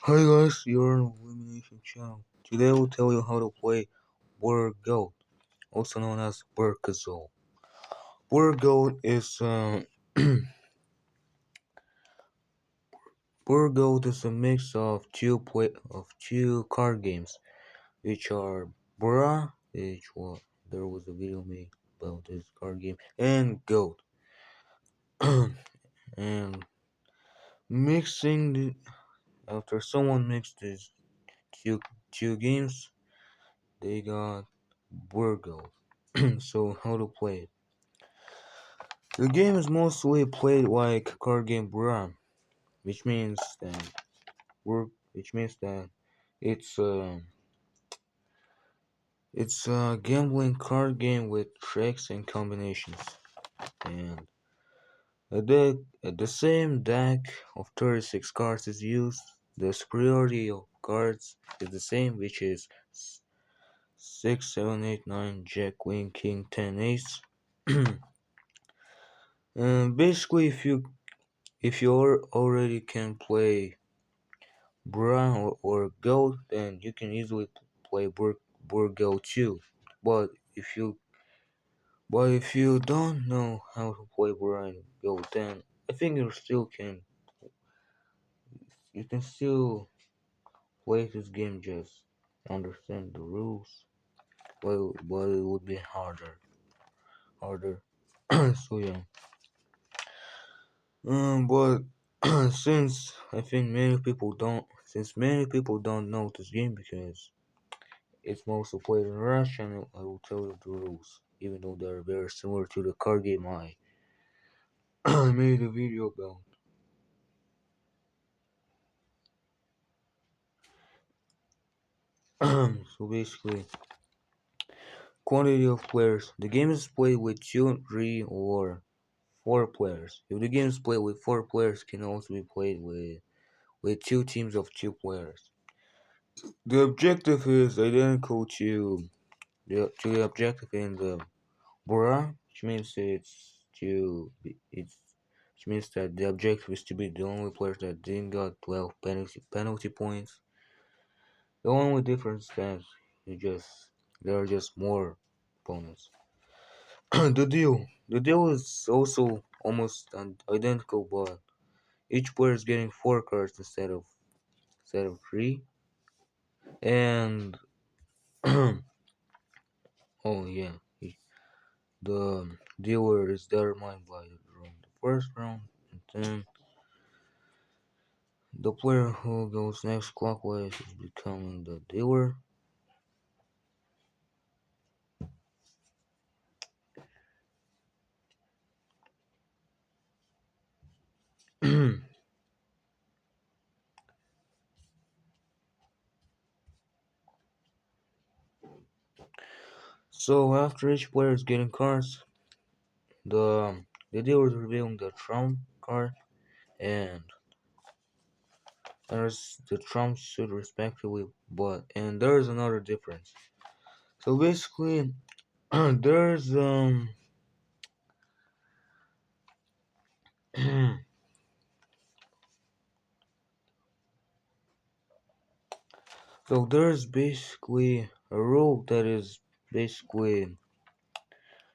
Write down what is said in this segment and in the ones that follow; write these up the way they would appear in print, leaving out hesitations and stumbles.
Hi guys, you're on Illumination Channel. Today I will tell you how to play Word Goat, also known as Burkazole. Word Goat is Word Goat is a mix of two card games, which are Bra, there was a video made about this card game, and Goat. and mixing the, after someone mixed these two two games, they got Word Goat. So how to play it? The game is mostly played like card game Bram, which means that it's a it's a gambling card game with tricks and combinations. And the same deck of 36 cards is used. The superiority of cards is the same, which is 6, 7, 8, 9, Jack, Queen, King, 10, Ace. And basically, if you already can play Brown or Gold, then you can easily play Gold too. But if you if you don't know how to play Brown Gold, then I think you can still play this game, just understand the rules. But it would be harder. So yeah. But since many people don't know this game because it's mostly played in Russian, I will tell you the rules, even though they're very similar to the card game I made a video about. So basically, quantity of players. The game is played with 2, 3, or 4 players. If the game is played with 4 players, it can also be played with 2 teams of 2 players. The objective is identical to the objective in the Bora, which means which means that the objective is to be the only players that didn't got 12 penalty points. The only difference that you just there are just more opponents. The deal is also almost identical, but each player is getting 4 cards instead of 3. And oh yeah, the dealer is determined by the first round, and then the player who goes next clockwise is becoming the dealer. So after each player is getting cards, the the dealer is revealing the trump card and there's the trump suit respectively. And there's another difference. So basically, there's so there's basically a rule that is basically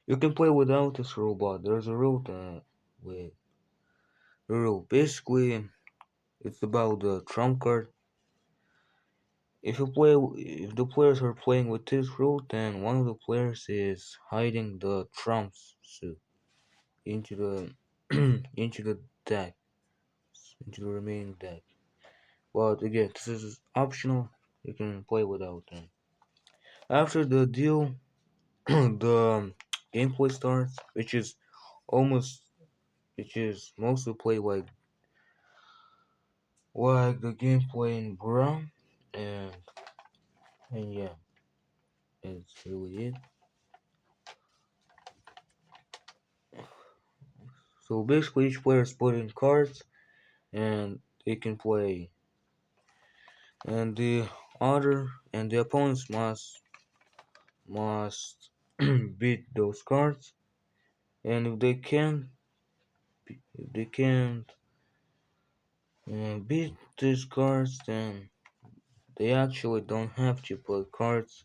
you can play without this rule, but there's a rule that with the rule basically it's about the trump card. If the players are playing with this rule, then one of the players is hiding the trumps suit into the into the deck, into the remaining deck. But again, this is optional. You can play without them. After the deal, the gameplay starts, almost, which is mostly played like the gameplay in Brown, and and yeah, it's really it. So basically, each player is put in cards, and they can play, and the opponents must beat those cards, and if they can't and beat these cards, then they actually don't have to put cards.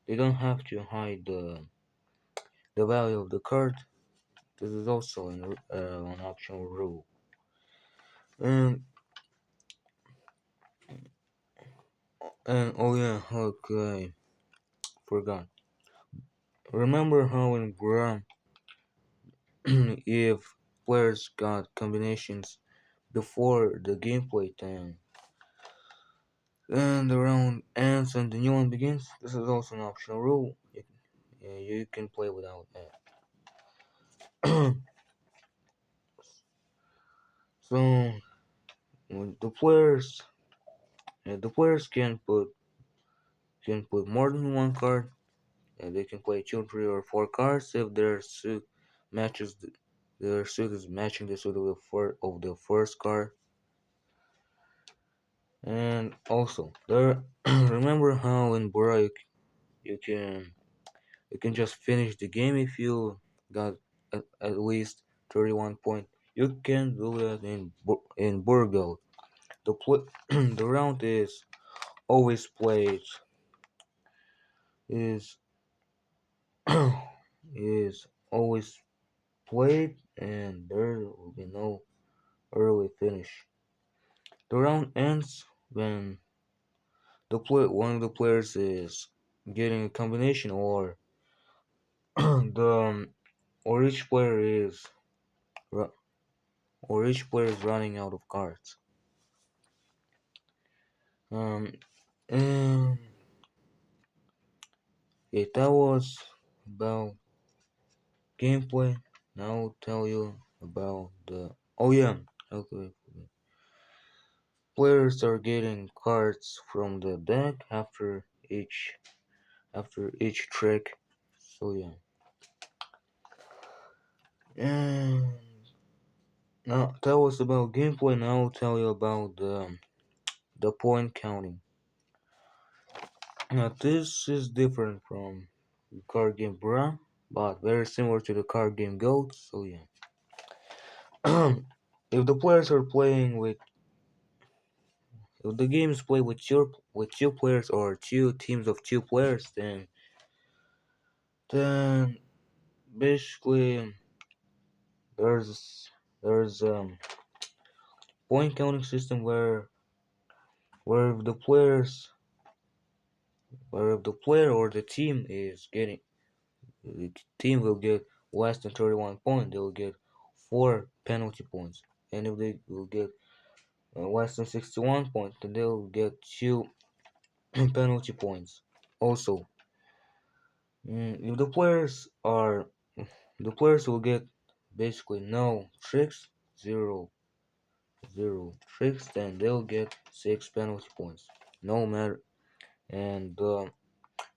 They don't have to hide the value of the card. This is also an optional rule. And oh yeah, okay, forgot. Remember how in Braum, if players got combinations before the gameplay time, then the round ends and the new one begins. This is also an optional rule. You can play without that. So when the players can put more than one card, and they can play two, three, or four cards if matches their suit is matching the suit of the first card. And also, there remember how in Bora you can you can just finish the game if you got at least 31 points. You can do that in Burgo. The round always played is is always played, and there will be no early finish. The round ends when one of the players is getting a combination, the or each player is ru- or each player is running out of cards. Um, and yeah, that was about gameplay. Now I'll tell you about the. Oh yeah, okay. Players are getting cards from the deck after each trick. So yeah. And now that was about gameplay. Now I'll tell you about the point counting. Now this is different from the card game Bra, but very similar to the card game Goat. So yeah. if the players are playing with if the game is played with two players or two teams of two players, then basically there's point counting system where if the players where if the player or the team is getting the team will get less than 31 points, they will get 4 penalty points, and if they will get less than 61 points, then they will get 2 penalty points. Also, if the players will get basically no tricks, zero zero tricks, then they'll get 6 penalty points. No matter, and the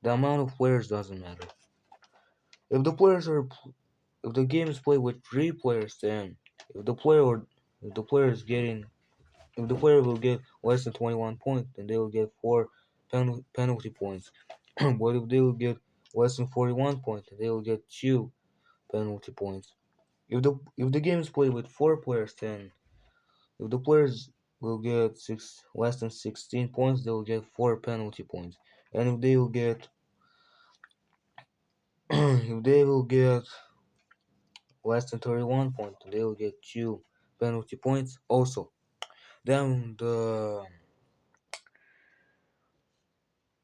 amount of players doesn't matter. If the players are if the game is played with 3 players, then if the player or if the player is getting if the player will get less than 21 points, then they will get 4 penalty points. But if they will get less than 41 points, they will get 2 penalty points. If the game is played with 4 players, then if the players will get six less than 16 points, they will get 4 penalty points. And if they will get if they will get less than 31 points, they will get 2 penalty points. Also, then the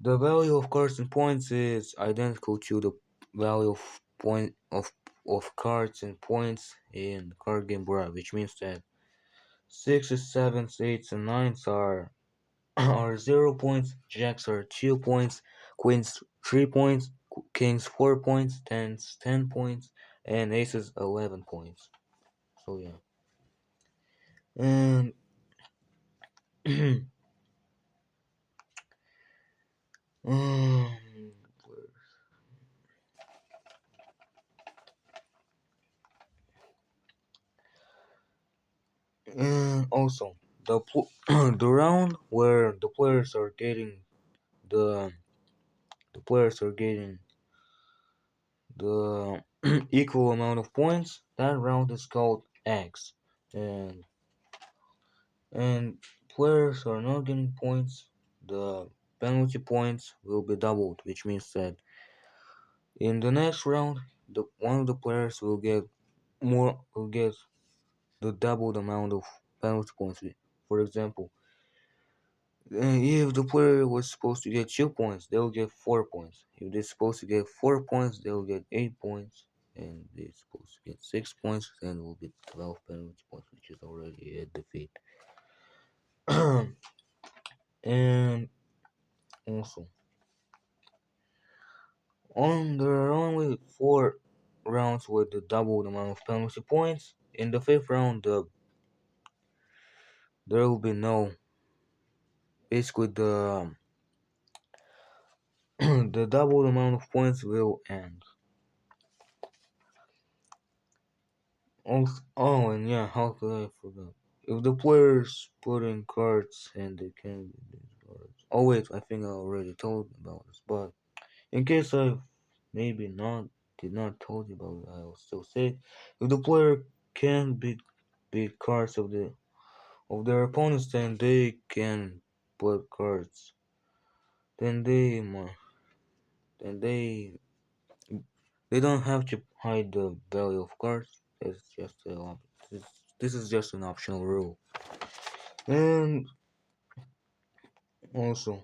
value of cards and points is identical to the value of point of cards and points in card game Bra, which means that sixes, sevens, eights, and nines are 0 points, jacks are 2 points, queens 3 points, kings 4 points, tens 10 points, and aces 11 points. So yeah, and um, and also the round where the the players are getting the equal amount of points. That round is called X, and and players are not getting points, the penalty points will be doubled, which means that in the next round, the one of the players will get the doubled amount of penalty points. For example, if the player was supposed to get 2 points, they'll get 4 points. If they're supposed to get 4 points, they'll get 8 points. And they're supposed to get 6 points, then will be 12 penalty points, which is already a defeat. And also, there are only 4 rounds with the double amount of penalty points. In the fifth round, there will be no basically the double amount of points will end. Also, oh, and yeah, how could I forget? If the players put in cards and they can cards. Oh wait, I think I already told about this, but in case I maybe not did not told you about it, I'll still say it. If the player can beat cards of their opponents, then they can put cards. Then then they don't have to hide the value of cards. This, this is just an optional rule. And also,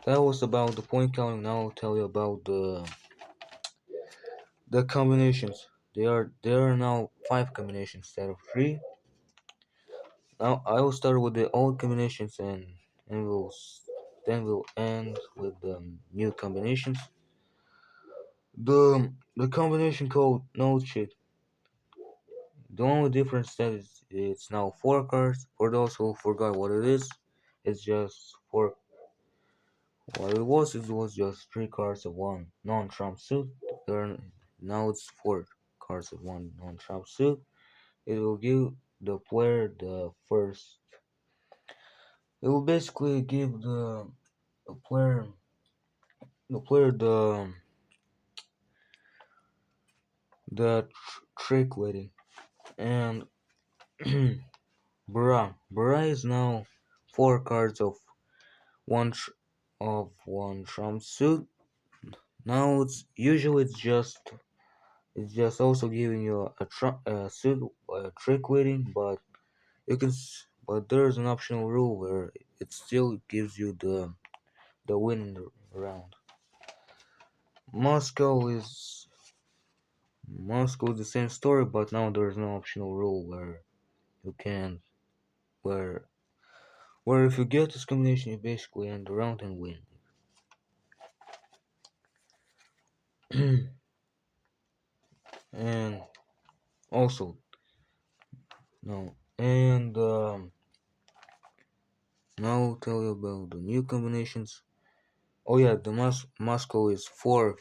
that was about the point counting. Now I'll tell you about the combinations. There are now 5 combinations instead of 3. Now I will start with the old combinations and then we'll end with the new combinations. The combination called no cheat. The only difference that is it's now 4 cards. For those who forgot what it is, it's just 4. What it was just 3 cards of one non-trump suit. Now it's 4 cards of one non-trump suit. It will give the player the first. It will basically give the player the trick waiting and Bra is now 4 cards of one trump suit. Now it's just also giving you a suit trick waiting, but but there's an optional rule where it still gives you the win in the round. Moscow is Moscow is the same story, but now there's no optional rule where you can where if you get this combination, you basically end the round and win. And also no, and now I'll tell you about the new combinations. Oh yeah, the Moscow is three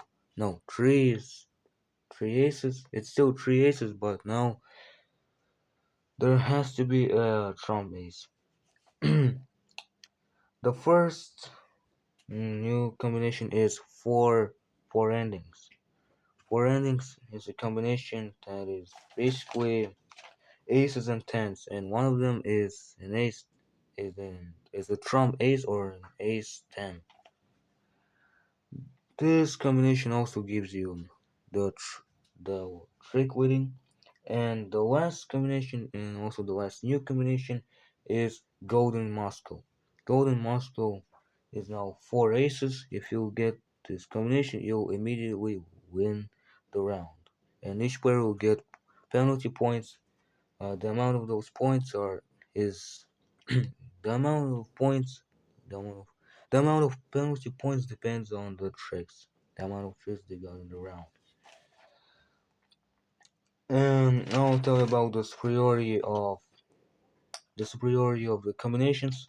aces. It's still 3 aces, but now there has to be a trump ace. The first new combination is four endings. Four endings is a combination that is basically aces and tens, and one of them is an ace, is a trump ace or an ace 10. This combination also gives you the trick witting, and the last combination and also the last new combination is golden Moscow. Golden Moscow is now 4 aces. If you get this combination, you'll immediately win the round, and each player will get penalty points. The amount of those points are is the amount of points the amount of the amount of penalty points depends on the tricks, the amount of tricks they got in the round. And I'll tell you about the superiority of the combinations.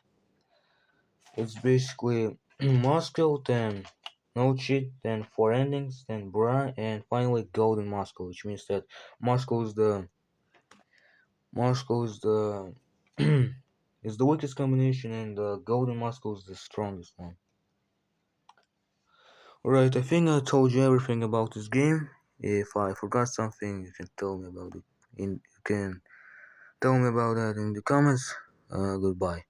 It's basically Moscow, then no cheat, then 4 endings, then Bra, and finally golden Moscow, which means that Moscow is the Moscow is the is the weakest combination, and the golden Moscow is the strongest one. Alright, I think I told you everything about this game. If I forgot something, you can tell me about it. You can Tell me about that in the comments. Goodbye.